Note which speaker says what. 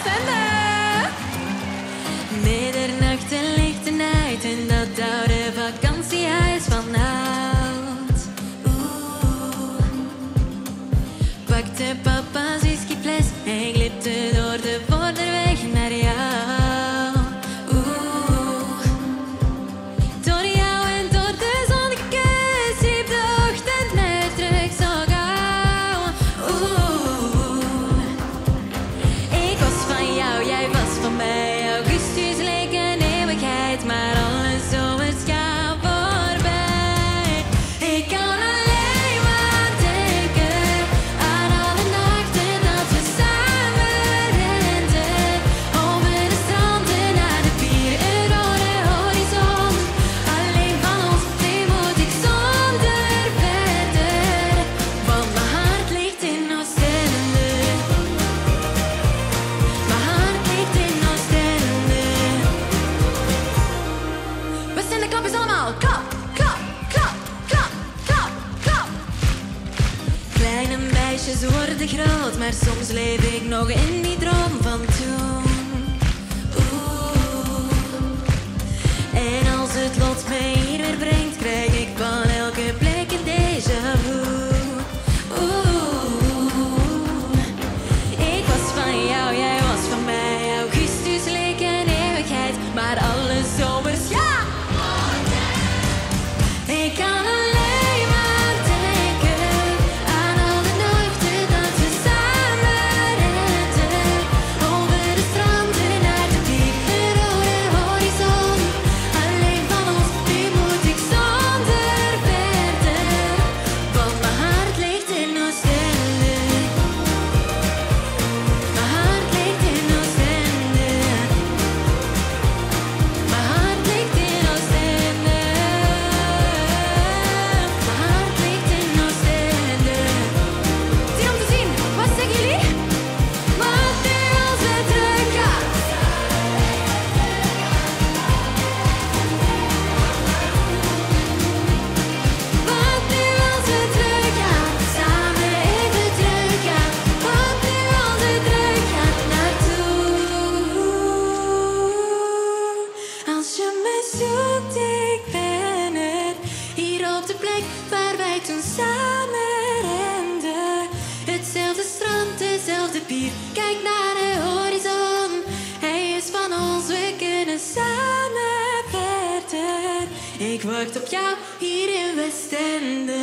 Speaker 1: Oostende. Middernacht en lichten uit in dat oude vakantiehuis van oud. Pakte papa zijn skifles en glipte door de voorderweg naar jou. Door jou en door de zonnige kus riep de ochtend mij terug zo gauw. Ik was van jou, jij was van mij. Augustus leek een eeuwigheid, maar alle zomers gaan voorbij. Ik kan alleen maar denken aan alle nachten dat we samen renden. Over de stranden naar de pier, een rode horizon. Alleen van ons twee moet ik zonder verder. Want mijn hart ligt in Oostende. Mijn hart ligt in Oostende. Oostende, klap eens allemaal. Klap, klap, klap, klap, klap, klap. Kleine meisjes worden groot, maar soms leef ik nog in die droom van toen. En als het lot mij hier weer brengt, krijg ik van elke plek een déjà vu. Ik was van jou, jij was van mij. Augustus leek een eeuwigheid, maar alle zomers, ja! Ik kan alleen maar denken aan alle nachten dat we samen renden. Over de stranden naar de pier, een rode horizon. Alleen van ons twee moet ik zonder verder. Want mijn hart ligt in Oostende. Mijn hart ligt in Oostende. Mijn hart ligt in Oostende. Mijn hart ligt in Oostende. Zin om te zien, wat zeggen jullie? Wat nu als we teruggaan? Wat nu als we teruggaan? Samen even teruggaan. Wat nu als we teruggaan naartoe? Als je me zoekt, ik ben er. Hier op de plek waar wij toen samen renden. Hetzelfde strand, dezelfde pier. Kijk naar de horizon. Hij is van ons, we kunnen samen verder. Ik wacht op jou hier in Westende.